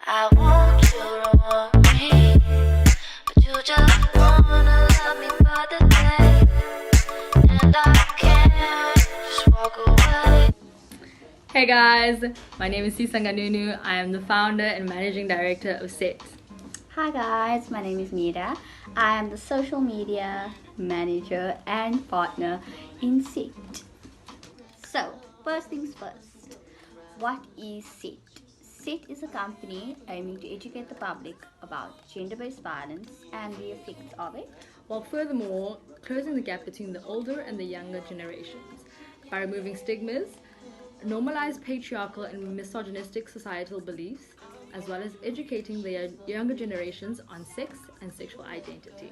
I want you to want me, but you just wanna love me for the day, and I can't just walk away. Hey guys, my name is Sisanganunu. I am the founder and managing director of SET. Hi guys, my name is Mira. I am the social media manager and partner in SET. So, first things first, what is SET? SET is a company aiming to educate the public about gender-based violence and the effects of it. While furthermore, closing the gap between the older and the younger generations by removing stigmas, normalize patriarchal and misogynistic societal beliefs, as well as educating the younger generations on sex and sexual identity.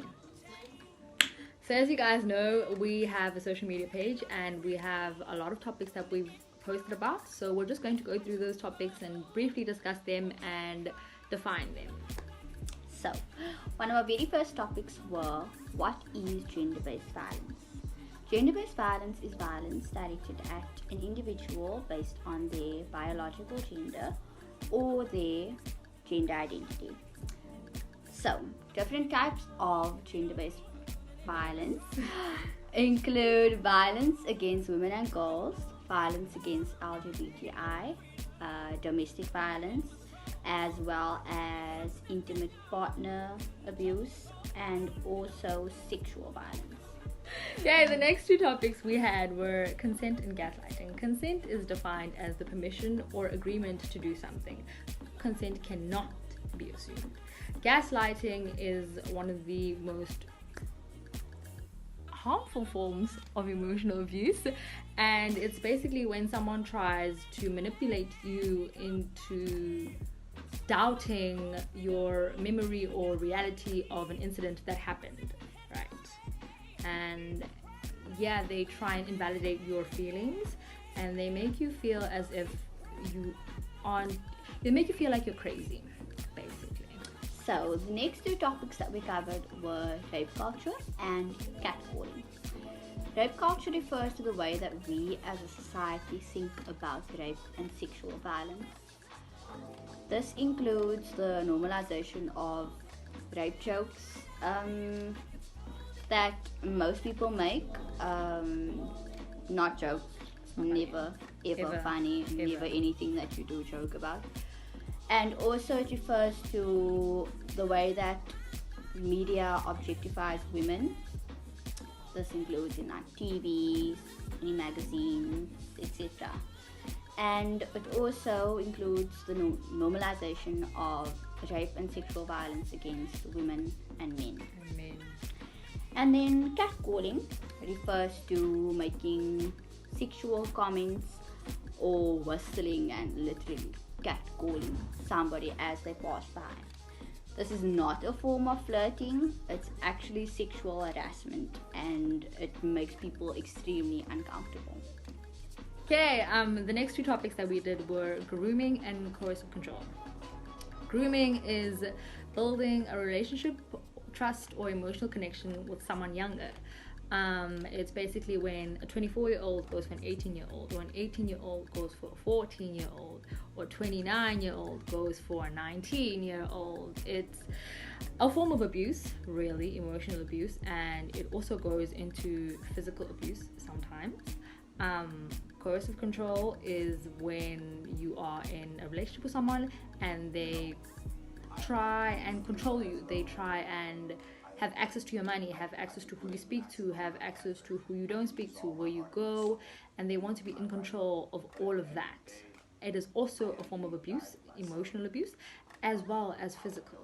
So as you guys know, we have a social media page and we have a lot of topics that we've posted about. So we're just going to go through those topics and briefly discuss them and define them. So, one of our very first topics were, what is gender-based violence? Gender-based violence is violence directed at an individual based on their biological gender or their gender identity. So, different types of gender-based violence include violence against women and girls, violence against LGBTI, domestic violence, as well as intimate partner abuse, and also sexual violence. Okay, the next two topics we had were consent and gaslighting. Consent is defined as the permission or agreement to do something. Consent cannot be assumed. Gaslighting is one of the most harmful forms of emotional abuse, and it's basically when someone tries to manipulate you into doubting your memory or reality of an incident that happened, right? And yeah, they try and invalidate your feelings, and they make you feel as if they make you feel like you're crazy, basically. So the next two topics that we covered were rape culture and catcalling. Rape culture refers to the way that we as a society think about rape and sexual violence. This includes the normalization of rape jokes that most people make. Not jokes, never ever funny, never anything that you do joke about. And also it refers to the way that media objectifies women. This includes in like TVs, in magazines, etc. And it also includes the normalization of rape and sexual violence against women and men. And then catcalling refers to making sexual comments or whistling and literally catcalling somebody as they pass by. This is not a form of flirting, it's actually sexual harassment, and it makes people extremely uncomfortable. Okay, the next two topics that we did were grooming and coercive control. Grooming is building a relationship, trust, or emotional connection with someone younger. It's basically when a 24-year-old goes for an 18-year-old, or an 18-year-old goes for a 14-year-old, or a 29-year-old goes for a 19-year-old. It's a form of abuse, really, emotional abuse, and it also goes into physical abuse sometimes. Coercive control is when you are in a relationship with someone and they try and control you. They try and have access to your money, have access to who you speak to, have access to who you don't speak to, where you go, and they want to be in control of all of that. It is also a form of abuse, emotional abuse, as well as physical.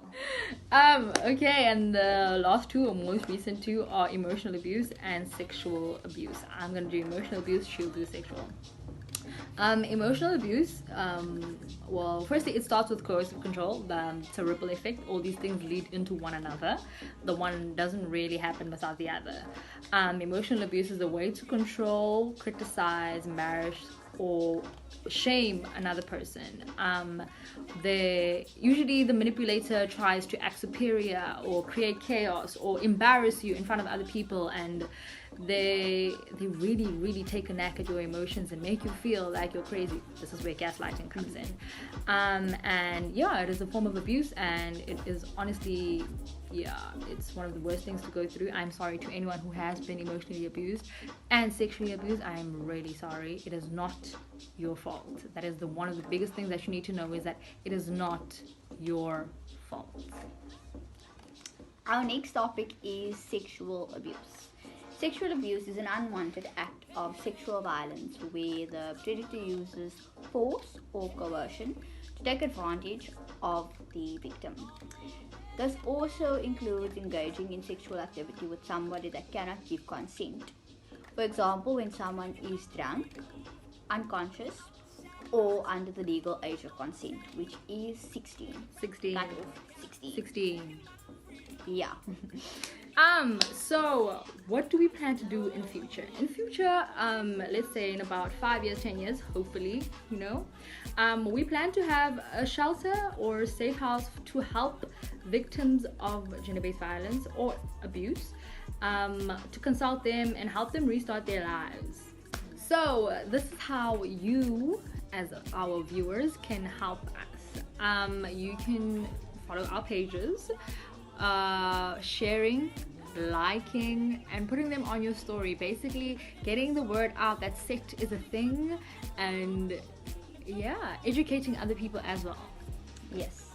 Okay, and the last two, or most recent two, are emotional abuse and sexual abuse. I'm gonna do emotional abuse, she'll do sexual. Emotional abuse, well, firstly, it starts with coercive control. It's a ripple effect. All these things lead into one another. The one doesn't really happen without the other. Emotional abuse is a way to control, criticize, embarrass, or shame another person. Usually the manipulator tries to act superior or create chaos or embarrass you in front of other people, and they really take a knack at your emotions and make you feel like you're crazy. This is where gaslighting comes in. And yeah, it is a form of abuse, and it is honestly, yeah, it's one of the worst things to go through. I'm sorry to anyone who has been emotionally abused and sexually abused. I am really sorry. It is not your fault. That is one of the biggest things that you need to know, is that it is not your fault. Our next topic is sexual abuse. Sexual abuse is an unwanted act of sexual violence where the predator uses force or coercion to take advantage of the victim. This also includes engaging in sexual activity with somebody that cannot give consent. For example, when someone is drunk, unconscious, or under the legal age of consent, which is 16. 16. Cut off 16. 16. Yeah. So what do we plan to do in future? In future, let's say in about 5 years, 10 years, hopefully, we plan to have a shelter or a safe house to help victims of gender-based violence or abuse, to consult them and help them restart their lives. So this is how you, as our viewers, can help us. You can follow our pages, sharing, liking, and putting them on your story, basically getting the word out that SET is a thing, and yeah, educating other people as well. Yes.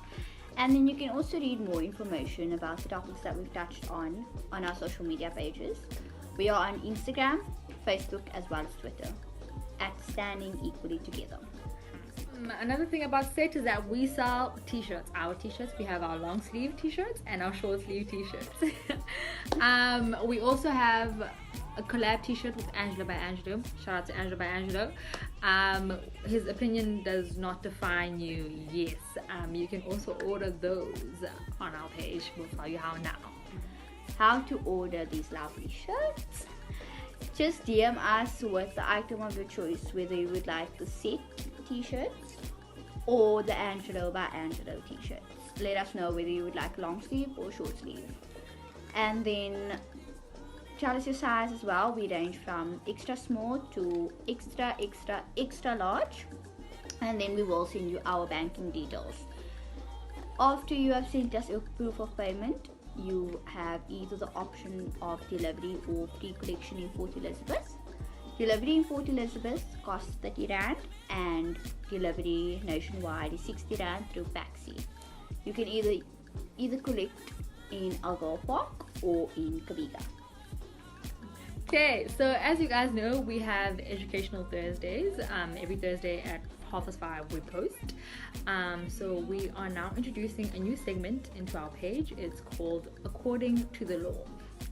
And then you can also read more information about the topics that we've touched on our social media pages. We are on Instagram, Facebook, as well as Twitter at Standing Equally Together. Another thing about SET is that we sell t-shirts. Our t-shirts, we have our long sleeve t-shirts and our short sleeve t-shirts. We also have a collab t-shirt with Angelo by Angelo. Shout out to Angelo by Angelo. His opinion does not define you. Yes. You can also order those on our page. We'll tell you how now. How to order these lovely shirts? Just DM us with the item of your choice, whether you would like the SET t-shirts or the Angelo by Angelo t-shirts. Let us know whether you would like long sleeve or short sleeve. And then tell us your size as well. We range from extra small to extra large. And then we will send you our banking details. After you have sent us your proof of payment, you have either the option of delivery or free collection in Port Elizabeth. Delivery in Port Elizabeth costs 30 Rand and delivery nationwide is 60 Rand through Paxi. You can either collect in Algarve Park or in Kaviga. Okay, so as you guys know, we have Educational Thursdays. Every Thursday at 5:30 we post. So we are now introducing a new segment into our page. It's called According to the Law.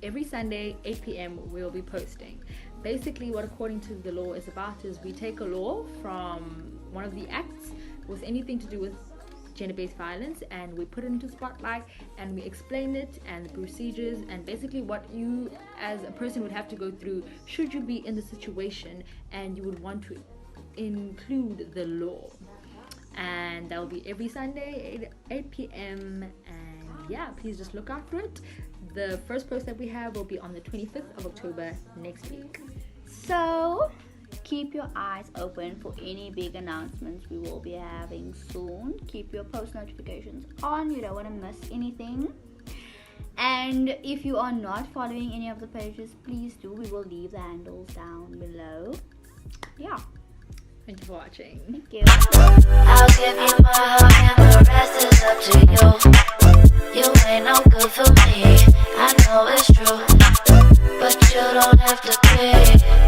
Every Sunday, 8 p.m, we'll be posting. Basically, what According to the Law is about is we take a law from one of the acts with anything to do with gender-based violence, and we put it into spotlight and we explain it and the procedures and basically what you as a person would have to go through should you be in the situation and you would want to include the law. And that will be every Sunday 8 p.m, and yeah, please just look out for it. The first post that we have will be on the 25th of October next week. So keep your eyes open for any big announcements we will be having soon. Keep your post notifications on. You don't want to miss anything. And if you are not following any of the pages, please do. We will leave the handles down below. Yeah. Thank you for watching. Thank you. I'll give you my heart and the rest is up to you. You ain't no good for me, I know it's true, but you don't have to quit.